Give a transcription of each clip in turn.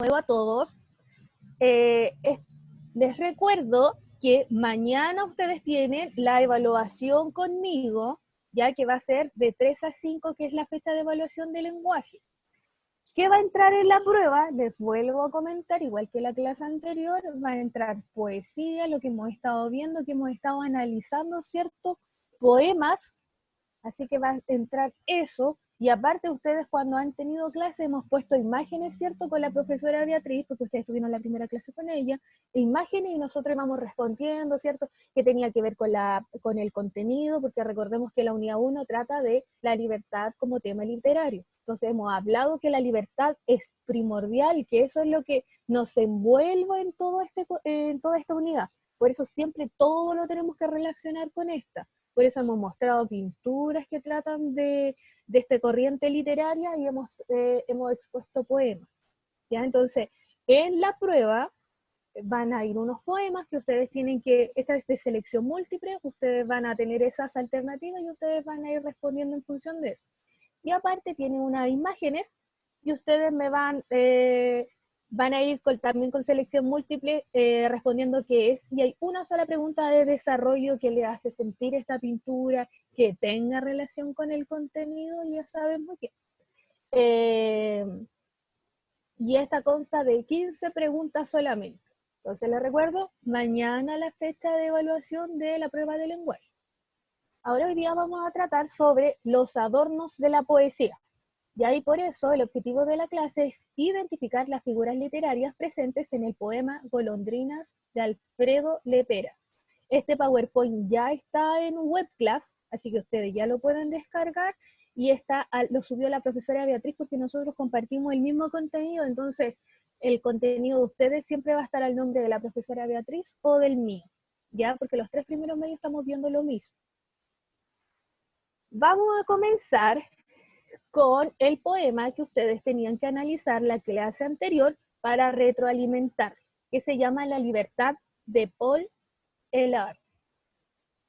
nuevo a todos. Les recuerdo que mañana ustedes tienen la evaluación conmigo, ya que va a ser de 3 a 5, que es la fecha de evaluación de lenguaje. ¿Qué va a entrar en la prueba? Les vuelvo a comentar, igual que la clase anterior, va a entrar poesía, lo que hemos estado viendo, que hemos estado analizando, ¿cierto? Poemas, así que va a entrar eso. Y aparte ustedes cuando han tenido clase hemos puesto imágenes, ¿cierto? Con la profesora Beatriz, porque ustedes tuvieron la primera clase con ella, imágenes y nosotros vamos respondiendo, ¿cierto? Que tenía que ver con el contenido, porque recordemos que la unidad 1 trata de la libertad como tema literario. Entonces hemos hablado que la libertad es primordial, que eso es lo que nos envuelve en toda esta unidad. Por eso siempre todo lo tenemos que relacionar con esta. Por eso hemos mostrado pinturas que tratan de esta corriente literaria y hemos expuesto poemas. ¿Ya? Entonces, en la prueba van a ir unos poemas que ustedes tienen que, esta es de selección múltiple, ustedes van a tener esas alternativas y ustedes van a ir respondiendo en función de eso. Y aparte tienen unas imágenes y ustedes me van a ir también con selección múltiple respondiendo qué es, y hay una sola pregunta de desarrollo que le hace sentir esta pintura, que tenga relación con el contenido, ya saben muy bien. Y esta consta de 15 preguntas solamente. Entonces les recuerdo, mañana la fecha de evaluación de la prueba de lenguaje. Ahora hoy día vamos a tratar sobre los adornos de la poesía. Y ahí por eso el objetivo de la clase es identificar las figuras literarias presentes en el poema Golondrinas de Alfredo Lepera. Este PowerPoint ya está en webclass, así que ustedes ya lo pueden descargar y lo subió la profesora Beatriz porque nosotros compartimos el mismo contenido, entonces el contenido de ustedes siempre va a estar al nombre de la profesora Beatriz o del mío, ya, porque los 3 primeros medios estamos viendo lo mismo. Vamos a comenzar con el poema que ustedes tenían que analizar la clase anterior para retroalimentar, que se llama La libertad de Paul Eluard.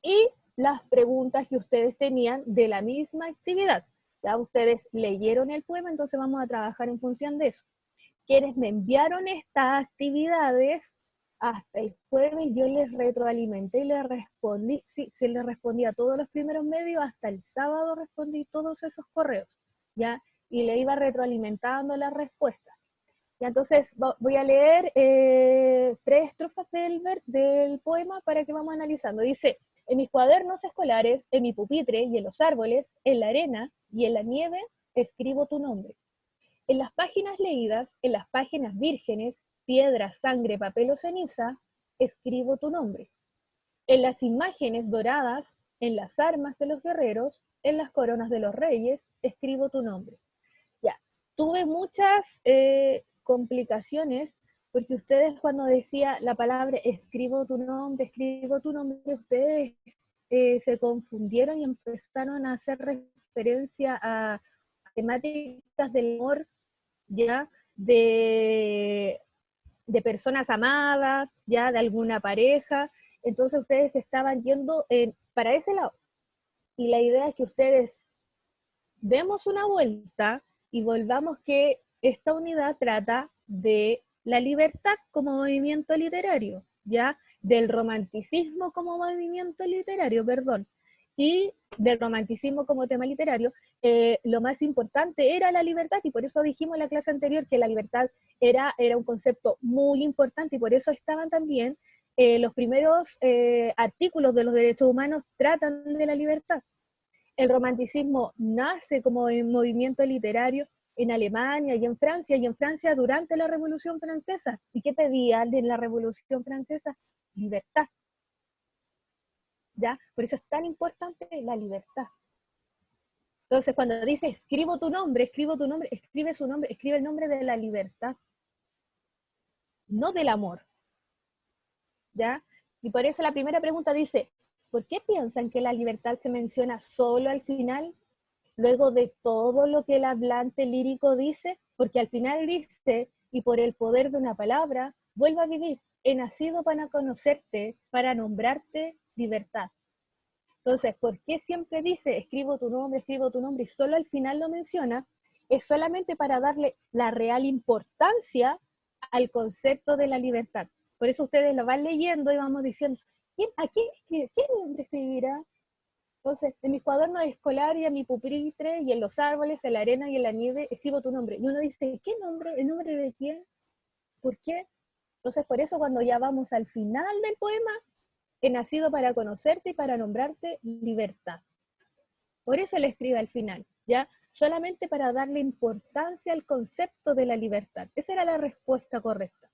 Y las preguntas que ustedes tenían de la misma actividad. Ya ustedes leyeron el poema, entonces vamos a trabajar en función de eso. Quienes me enviaron estas actividades hasta el jueves, yo les retroalimenté y les respondí, sí, les respondí a todos los primeros medios, hasta el sábado respondí todos esos correos, ¿ya? Y le iba retroalimentando las respuestas. Y entonces voy a leer 3 estrofas del poema para que vamos analizando. Dice: en mis cuadernos escolares, en mi pupitre y en los árboles, en la arena y en la nieve, escribo tu nombre. En las páginas leídas, en las páginas vírgenes, piedra, sangre, papel o ceniza, escribo tu nombre. En las imágenes doradas, en las armas de los guerreros, en las coronas de los reyes, escribo tu nombre. Ya, tuve muchas complicaciones porque ustedes cuando decía la palabra escribo tu nombre, ustedes se confundieron y empezaron a hacer referencia a temáticas del amor, ya, de personas amadas, ya, de alguna pareja. Entonces ustedes estaban yendo para ese lado. Y la idea es que ustedes demos una vuelta y volvamos que esta unidad trata de la libertad como movimiento literario, ya, del romanticismo como movimiento literario, perdón, y del romanticismo como tema literario. Lo más importante era la libertad, y por eso dijimos en la clase anterior que la libertad era un concepto muy importante, y por eso estaban también los primeros artículos de los derechos humanos tratan de la libertad. El romanticismo nace como un movimiento literario en Alemania y en Francia durante la Revolución Francesa. ¿Y qué pedían en la Revolución Francesa? Libertad. ¿Ya? Por eso es tan importante la libertad. Entonces, cuando dice escribo tu nombre, escribe su nombre, escribe el nombre de la libertad, no del amor. ¿Ya? Y por eso la primera pregunta dice, ¿por qué piensan que la libertad se menciona solo al final, luego de todo lo que el hablante lírico dice? Porque al final dice, y por el poder de una palabra, vuelvo a vivir, he nacido para conocerte, para nombrarte libertad. Entonces, ¿por qué siempre dice escribo tu nombre, y solo al final lo menciona? Es solamente para darle la real importancia al concepto de la libertad. Por eso ustedes lo van leyendo y vamos diciendo, ¿qué nombre escribirá? Entonces, en mis cuadernos escolares, a mi pupitre, y en los árboles, en la arena y en la nieve, escribo tu nombre. Y uno dice, ¿qué nombre? ¿El nombre de quién? ¿Por qué? Entonces, por eso cuando ya vamos al final del poema, he nacido para conocerte y para nombrarte libertad. Por eso le escribe al final, ¿ya? Solamente para darle importancia al concepto de la libertad. Esa era la respuesta correcta.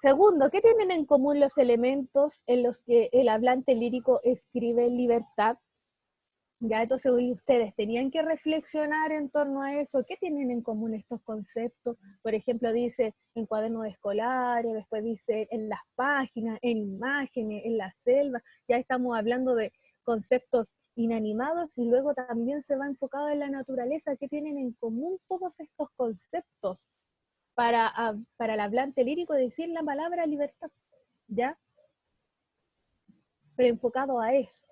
Segundo, ¿qué tienen en común los elementos en los que el hablante lírico escribe libertad? Ya, entonces ustedes tenían que reflexionar en torno a eso. ¿Qué tienen en común estos conceptos? Por ejemplo, dice en cuadernos escolares, después dice en las páginas, en imágenes, en la selva. Ya estamos hablando de conceptos inanimados y luego también se va enfocado en la naturaleza. ¿Qué tienen en común todos estos conceptos para el hablante lírico decir la palabra libertad? ¿Ya? Pero enfocado a eso.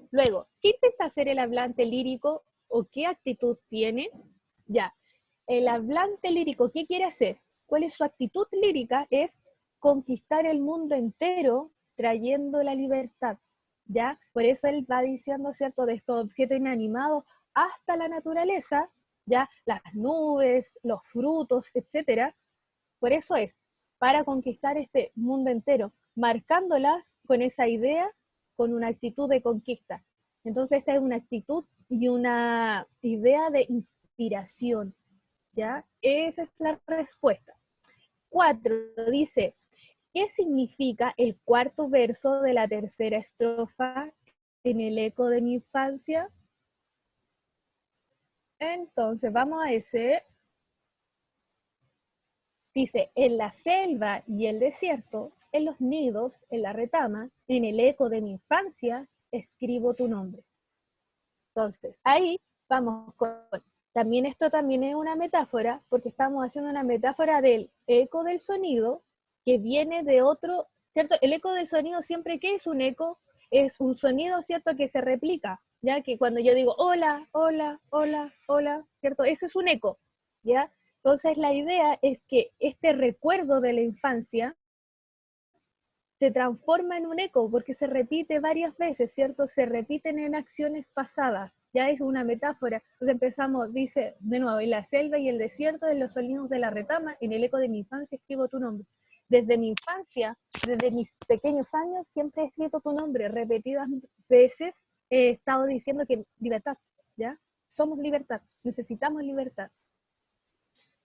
Luego, ¿qué intenta hacer el hablante lírico o qué actitud tiene? Ya, el hablante lírico, ¿qué quiere hacer? ¿Cuál es su actitud lírica? Es conquistar el mundo entero trayendo la libertad, ¿ya? Por eso él va diciendo, ¿cierto?, de estos objetos inanimados hasta la naturaleza, ¿ya? Las nubes, los frutos, etcétera. Por eso es, para conquistar este mundo entero, marcándolas con esa idea, con una actitud de conquista. Entonces esta es una actitud y una idea de inspiración, ¿ya? Esa es la respuesta. 4, dice, ¿qué significa el cuarto verso de la tercera estrofa en el eco de mi infancia? Entonces vamos a ese. Dice, en la selva y el desierto, en los nidos, en la retama, en el eco de mi infancia, escribo tu nombre. Entonces, ahí vamos con, también esto también es una metáfora, porque estamos haciendo una metáfora del eco del sonido, que viene de otro, ¿cierto? El eco del sonido siempre, ¿qué es un eco? Es un sonido, ¿cierto?, que se replica, ¿ya? Que cuando yo digo, hola, hola, hola, hola, ¿cierto? Eso es un eco, ¿ya? Entonces la idea es que este recuerdo de la infancia se transforma en un eco porque se repite varias veces, ¿cierto? Se repiten en acciones pasadas, ya es una metáfora. Entonces empezamos, dice de nuevo, en la selva y el desierto, en los sonidos de la retama, en el eco de mi infancia escribo tu nombre. Desde mi infancia, desde mis pequeños años, siempre he escrito tu nombre, repetidas veces he estado diciendo que libertad, ¿ya? Somos libertad, necesitamos libertad.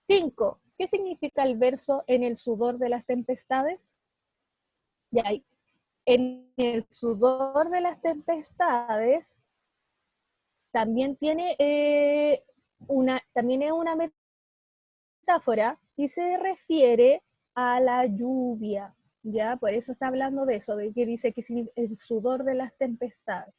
5. ¿Qué significa el verso en el sudor de las tempestades? Ya, en el sudor de las tempestades también tiene también es una metáfora y se refiere a la lluvia, ya, por eso está hablando de eso, de que dice que es el sudor de las tempestades.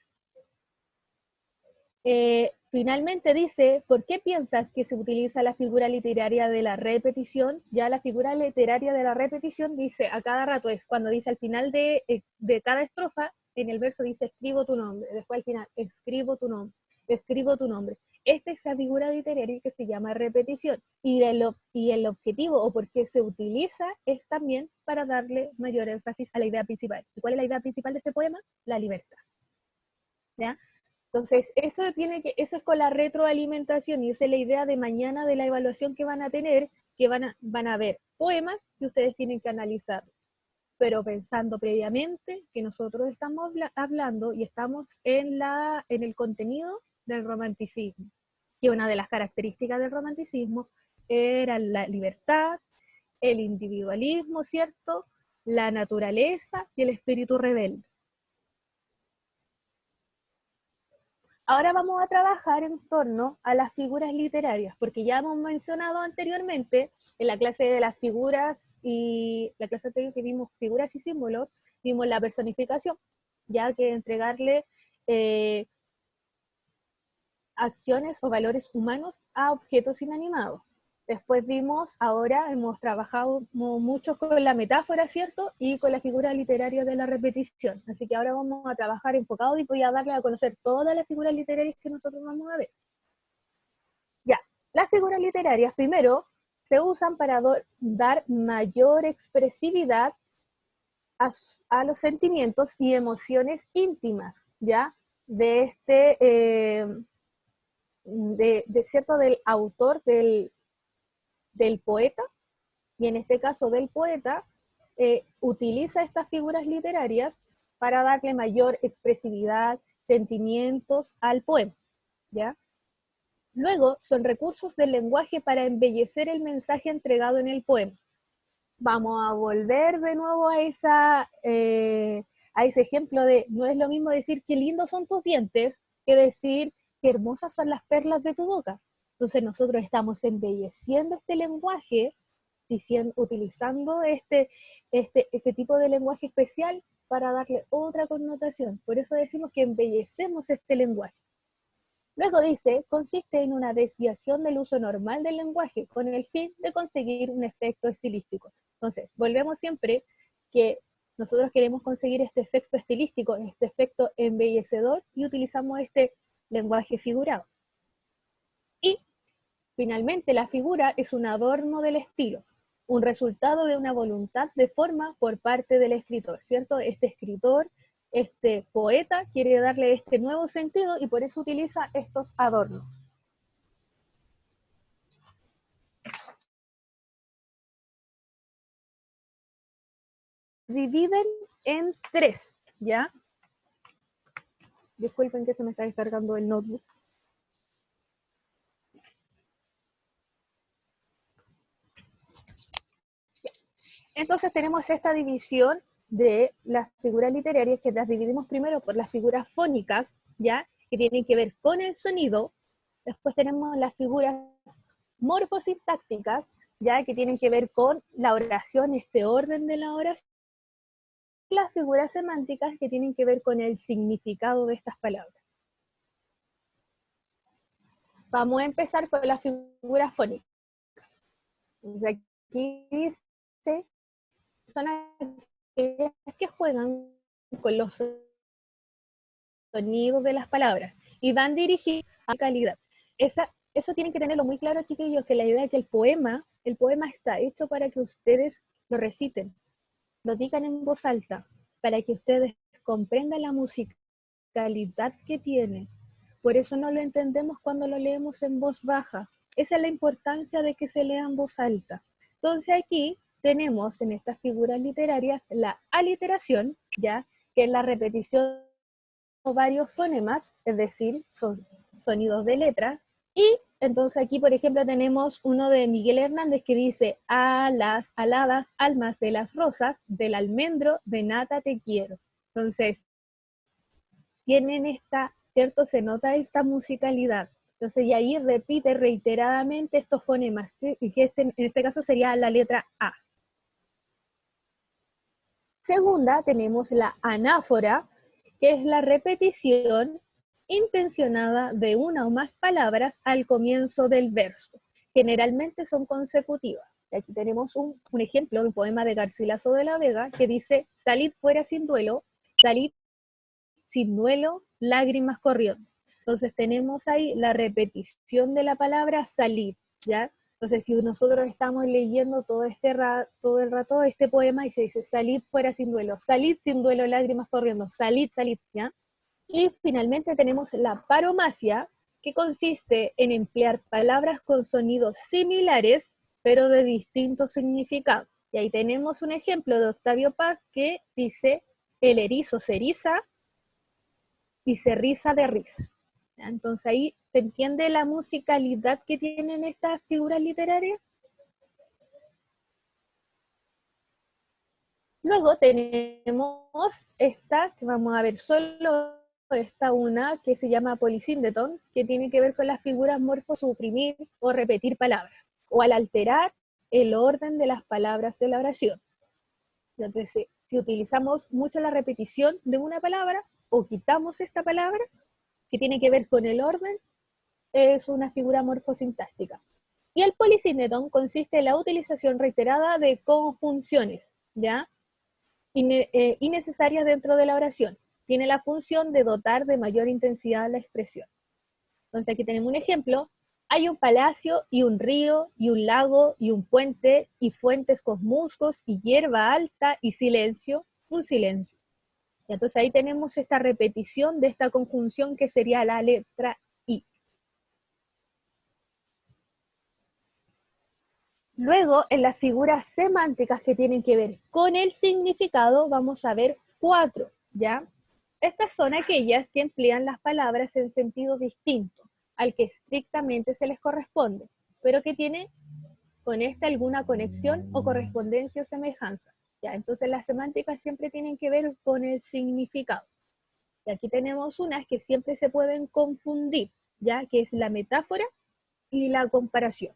Finalmente dice, ¿por qué piensas que se utiliza la figura literaria de la repetición? Ya la figura literaria de la repetición dice a cada rato, es cuando dice al final de cada estrofa, en el verso dice escribo tu nombre, después al final escribo tu nombre, escribo tu nombre. Esta es la figura literaria que se llama repetición y el objetivo o por qué se utiliza es también para darle mayor énfasis a la idea principal. ¿Y cuál es la idea principal de este poema? La libertad. ¿Ya? Entonces, eso es con la retroalimentación y esa es la idea de mañana de la evaluación que van a tener, que van a ver poemas que ustedes tienen que analizar, pero pensando previamente que nosotros estamos hablando y estamos en el contenido del romanticismo, que una de las características del romanticismo era la libertad, el individualismo, ¿cierto?, la naturaleza y el espíritu rebelde. Ahora vamos a trabajar en torno a las figuras literarias, porque ya hemos mencionado anteriormente en la clase de las figuras y la clase anterior que vimos figuras y símbolos, vimos la personificación, ya que entregarle acciones o valores humanos a objetos inanimados. Después vimos, ahora hemos trabajado mucho con la metáfora, ¿cierto? Y con la figura literaria de la repetición. Así que ahora vamos a trabajar enfocado y voy a darle a conocer todas las figuras literarias que nosotros vamos a ver. Ya, las figuras literarias, primero, se usan para dar mayor expresividad a los sentimientos y emociones íntimas, ¿ya? De cierto, del autor, del poeta, y en este caso del poeta, utiliza estas figuras literarias para darle mayor expresividad, sentimientos al poema, ¿ya? Luego, son recursos del lenguaje para embellecer el mensaje entregado en el poema. Vamos a volver de nuevo a ese ejemplo de, no es lo mismo decir qué lindos son tus dientes, que decir qué hermosas son las perlas de tu boca. Entonces nosotros estamos embelleciendo este lenguaje, utilizando este tipo de lenguaje especial para darle otra connotación. Por eso decimos que embellecemos este lenguaje. Luego dice, consiste en una desviación del uso normal del lenguaje con el fin de conseguir un efecto estilístico. Entonces, volvemos siempre que nosotros queremos conseguir este efecto estilístico, este efecto embellecedor, y utilizamos este lenguaje figurado. Y, finalmente, la figura es un adorno del estilo, un resultado de una voluntad de forma por parte del escritor, ¿cierto? Este escritor, este poeta, quiere darle este nuevo sentido y por eso utiliza estos adornos. Dividen en tres, ¿ya? Disculpen que se me está descargando el notebook. Entonces tenemos esta división de las figuras literarias, que las dividimos primero por las figuras fónicas, ¿ya? Que tienen que ver con el sonido. Después tenemos las figuras morfosintácticas, ya que tienen que ver con la oración, este orden de la oración. Y las figuras semánticas, que tienen que ver con el significado de estas palabras. Vamos a empezar con las figuras fónicas. Aquí dice, son aquellas que juegan con los sonidos de las palabras y van dirigidas a calidad. Eso tienen que tenerlo muy claro, chiquillos, que la idea es que el poema está hecho para que ustedes lo reciten, lo digan en voz alta, para que ustedes comprendan la musicalidad que tiene. Por eso no lo entendemos cuando lo leemos en voz baja. Esa es la importancia de que se lea en voz alta. Entonces aquí tenemos en estas figuras literarias la aliteración, ¿ya? Que es la repetición de varios fonemas, es decir, son sonidos de letras. Y entonces aquí, por ejemplo, tenemos uno de Miguel Hernández que dice: a las aladas almas de las rosas, del almendro de nata te quiero. Entonces, tienen ¿cierto? Se nota esta musicalidad. Entonces, y ahí repite reiteradamente estos fonemas, y que en este caso sería la letra A. Segunda, tenemos la anáfora, que es la repetición intencionada de una o más palabras al comienzo del verso. Generalmente son consecutivas. Y aquí tenemos un ejemplo, un poema de Garcilaso de la Vega, que dice: salid fuera sin duelo, salid sin duelo, lágrimas corriendo. Entonces tenemos ahí la repetición de la palabra salir, ¿ya? Entonces si nosotros estamos leyendo todo el rato este poema y se dice: salid fuera sin duelo, lágrimas corriendo, salid, ¿ya? Y finalmente tenemos la paromasia, que consiste en emplear palabras con sonidos similares, pero de distinto significado. Y ahí tenemos un ejemplo de Octavio Paz que dice: el erizo se eriza y se riza de risa. Entonces ahí se entiende la musicalidad que tienen estas figuras literarias. Luego tenemos esta, que vamos a ver solo esta una, que se llama polisíndeton, que tiene que ver con las figuras morfosuprimir o repetir palabras, o al alterar el orden de las palabras de la oración. Entonces, si utilizamos mucho la repetición de una palabra, o quitamos esta palabra, que tiene que ver con el orden, es una figura morfosintáctica. Y el polisíndeton consiste en la utilización reiterada de conjunciones, ¿ya? Innecesarias dentro de la oración. Tiene la función de dotar de mayor intensidad la expresión. Entonces aquí tenemos un ejemplo: Hay un palacio y un río y un lago y un puente y fuentes con musgos y hierba alta y silencio, un silencio. Y entonces ahí tenemos esta repetición de esta conjunción que sería la letra I. Luego, en las figuras semánticas que tienen que ver con el significado, vamos a ver 4, ¿ya? Estas son aquellas que emplean las palabras en sentido distinto al que estrictamente se les corresponde, pero que tiene con esta alguna conexión o correspondencia o semejanza. ¿Ya? Entonces las semánticas siempre tienen que ver con el significado. Y aquí tenemos unas que siempre se pueden confundir, ¿ya? Que es la metáfora y la comparación.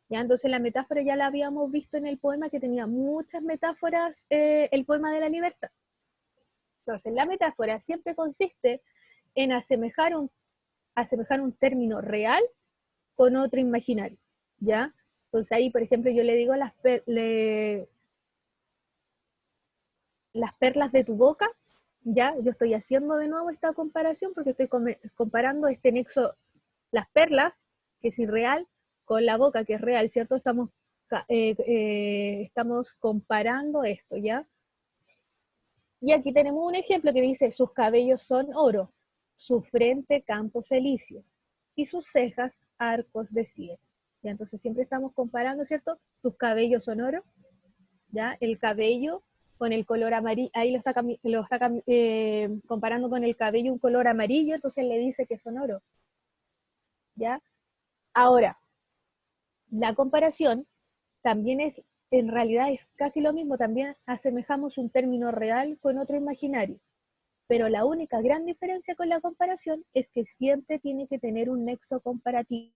¿Ya? Entonces la metáfora ya la habíamos visto en el poema, que tenía muchas metáforas, el poema de la libertad. Entonces la metáfora siempre consiste en asemejar un término real con otro imaginario, ¿ya? Entonces ahí, por ejemplo, yo le digo las perlas de tu boca, ¿ya? Yo estoy haciendo de nuevo esta comparación porque estoy comparando este nexo, las perlas, que es irreal, con la boca, que es real, ¿cierto? Estamos comparando esto, ¿ya? Y aquí tenemos un ejemplo que dice, sus cabellos son oro, su frente campos elíseos, y sus cejas arcos de cielo. ¿Ya? Entonces siempre estamos comparando, ¿cierto? Sus cabellos son oro, ¿ya? El cabello con el color amarillo, ahí lo está comparando con el cabello un color amarillo, entonces le dice que son oro, ¿ya? Ahora, la comparación también es, en realidad es casi lo mismo, también asemejamos un término real con otro imaginario, pero la única gran diferencia con la comparación es que siempre tiene que tener un nexo comparativo.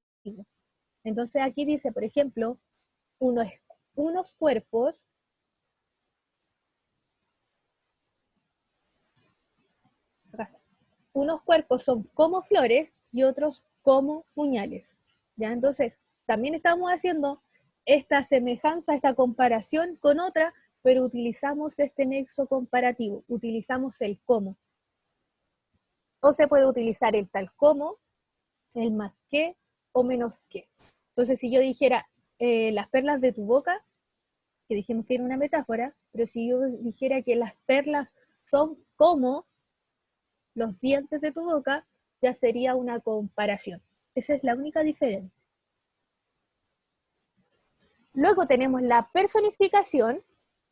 Entonces aquí dice, por ejemplo, unos cuerpos son como flores y otros como puñales. ¿Ya? Entonces, también estamos haciendo esta semejanza, esta comparación con otra, pero utilizamos este nexo comparativo, utilizamos el como. O se puede utilizar el tal como, el más que o menos que. Entonces, si yo dijera las perlas de tu boca, que dijimos que era una metáfora, pero si yo dijera que las perlas son como los dientes de tu boca, ya sería una comparación. Esa es la única diferencia. Luego tenemos la personificación,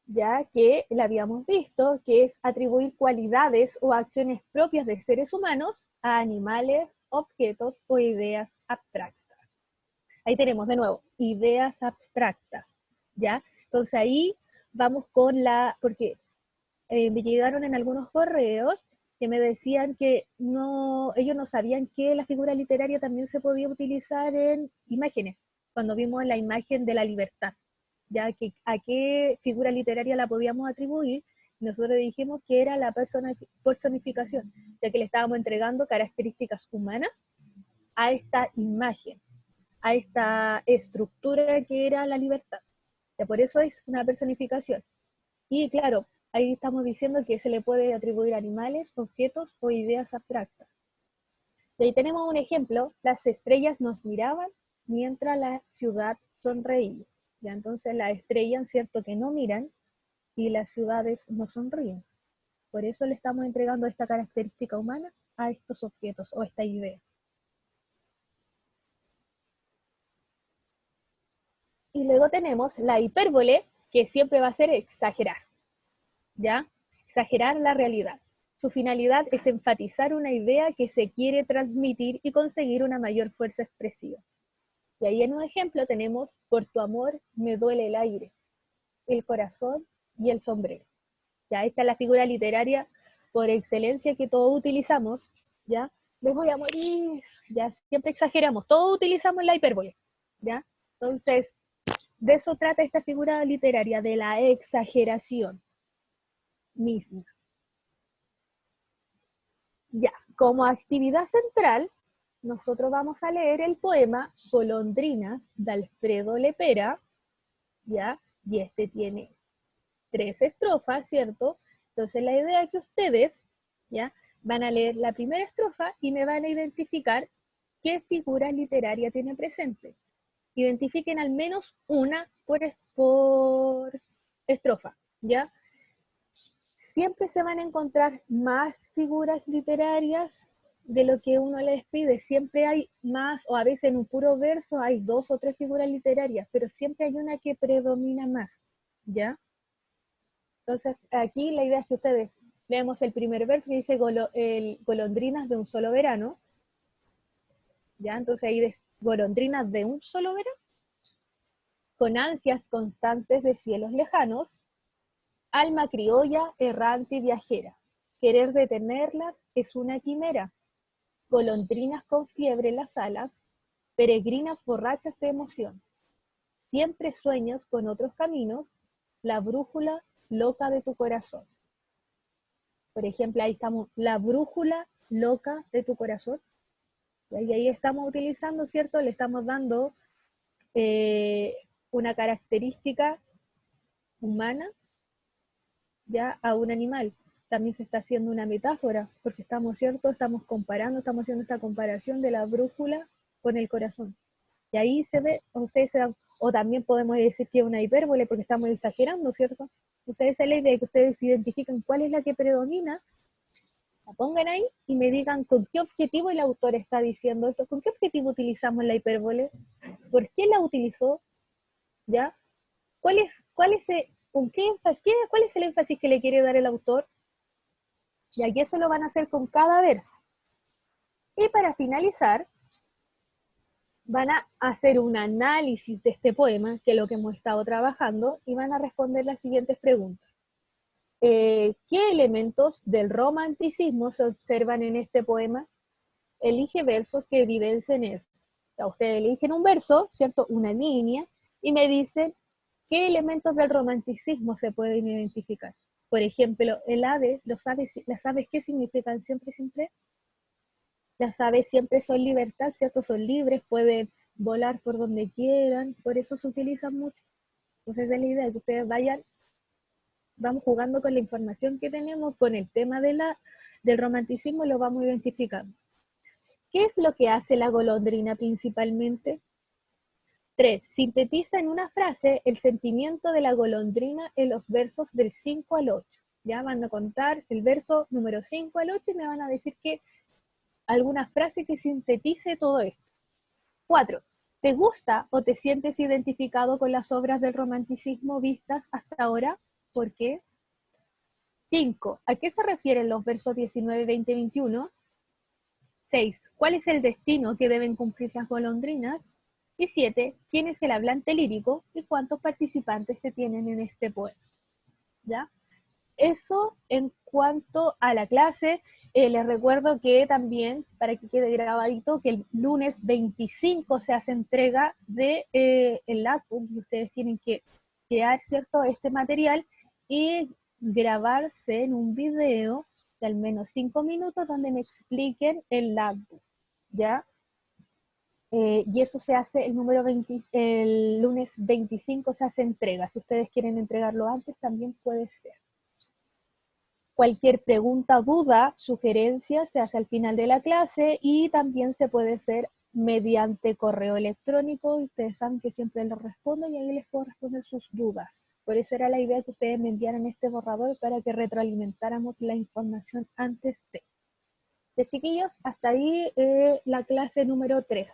ya que la habíamos visto, que es atribuir cualidades o acciones propias de seres humanos a animales, objetos o ideas abstractas. Ahí tenemos de nuevo, ideas abstractas, ¿ya? Entonces ahí vamos con porque me llegaron en algunos correos que me decían que ellos no sabían que la figura literaria también se podía utilizar en imágenes, cuando vimos la imagen de la libertad, ya que a qué figura literaria la podíamos atribuir, nosotros dijimos que era la personificación, ya que le estábamos entregando características humanas a esta imagen, a esta estructura que era la libertad. Ya por eso es una personificación. Y claro, ahí estamos diciendo que se le puede atribuir a animales, objetos o ideas abstractas. Y ahí tenemos un ejemplo, las estrellas nos miraban mientras la ciudad sonreía. Ya entonces las estrellas, cierto que no miran, y las ciudades no sonríen. Por eso le estamos entregando esta característica humana a estos objetos o esta idea. Y luego tenemos la hipérbole, que siempre va a ser exagerar, ¿ya? Exagerar la realidad. Su finalidad es enfatizar una idea que se quiere transmitir y conseguir una mayor fuerza expresiva. Y ahí en un ejemplo tenemos, por tu amor me duele el aire, el corazón y el sombrero. Ya esta es la figura literaria por excelencia que todos utilizamos, ¿ya? Me voy a morir, ya siempre exageramos, todos utilizamos la hipérbole, ¿ya? Entonces, de eso trata esta figura literaria, de la exageración misma. Ya, como actividad central, nosotros vamos a leer el poema Golondrinas de Alfredo Lepera, ¿ya? Y este tiene 3 estrofas, ¿cierto? Entonces la idea es que ustedes, ¿ya? Van a leer la primera estrofa y me van a identificar qué figura literaria tiene presente. Identifiquen al menos una por estrofa, ¿ya? Siempre se van a encontrar más figuras literarias de lo que uno les pide. Siempre hay más, o a veces en un puro verso hay 2 o 3 figuras literarias, pero siempre hay una que predomina más, ¿ya? Entonces, aquí la idea es que ustedes leemos el primer verso que dice golondrinas de un solo verano, ¿ya? Entonces ahí dice golondrinas de un solo verano, con ansias constantes de cielos lejanos, alma criolla, errante y viajera. Querer detenerlas es una quimera. Golondrinas con fiebre en las alas, peregrinas borrachas de emoción. Siempre sueños con otros caminos, la brújula loca de tu corazón. Por ejemplo, ahí estamos, la brújula loca de tu corazón. Y ahí estamos utilizando, ¿cierto? Le estamos dando una característica humana ya a un animal. También se está haciendo una metáfora, porque estamos, ¿cierto? Estamos comparando, estamos haciendo esta comparación de la brújula con el corazón. Y ahí se ve, ustedes se dan, o también podemos decir que es una hipérbole, porque estamos exagerando, ¿cierto? Entonces esa es la idea de que ustedes identifiquen cuál es la que predomina, la pongan ahí y me digan con qué objetivo el autor está diciendo esto, con qué objetivo utilizamos la hipérbole, por qué la utilizó, ¿ya? ¿Cuál es con qué énfasis, cuál es el énfasis que le quiere dar el autor? Y aquí eso lo van a hacer con cada verso. Y para finalizar, van a hacer un análisis de este poema, que es lo que hemos estado trabajando, y van a responder las siguientes preguntas. ¿Qué elementos del romanticismo se observan en este poema? Elige versos que evidencien eso. O sea, ustedes eligen un verso, ¿cierto? Una línea, y me dicen qué elementos del romanticismo se pueden identificar. Por ejemplo, el ave, las aves, ¿qué significan siempre, siempre? Las aves siempre son libertad, ¿cierto? Son libres, pueden volar por donde quieran, por eso se utilizan mucho. Entonces, es la idea que ustedes vamos jugando con la información que tenemos, con el tema del romanticismo, y lo vamos identificando. ¿Qué es lo que hace la golondrina principalmente? 3. Sintetiza en una frase el sentimiento de la golondrina en los versos del 5 al 8. Ya van a contar el verso número 5 al 8 y me van a decir que alguna frase que sintetice todo esto. 4. ¿Te gusta o te sientes identificado con las obras del romanticismo vistas hasta ahora? ¿Por qué? 5. ¿A qué se refieren los versos 19, 20 y 21? 6. ¿Cuál es el destino que deben cumplir las golondrinas? Y 7. ¿Quién es el hablante lírico y cuántos participantes se tienen en este poema? ¿Ya? Eso en cuanto a la clase. Les recuerdo que también, para que quede grabadito, que el lunes 25 se hace entrega de el laptop y ustedes tienen que crear, ¿cierto?, este material y grabarse en un video de al menos 5 minutos donde me expliquen el laptop, ¿ya? Y eso se hace el lunes 25 se hace entrega. Si ustedes quieren entregarlo antes, también puede ser. Cualquier pregunta, duda, sugerencia se hace al final de la clase y también se puede hacer mediante correo electrónico. Ustedes saben que siempre les respondo y ahí les puedo responder sus dudas. Por eso era la idea que ustedes me enviaran este borrador para que retroalimentáramos la información antes de. Chiquillos, hasta ahí la clase número 3.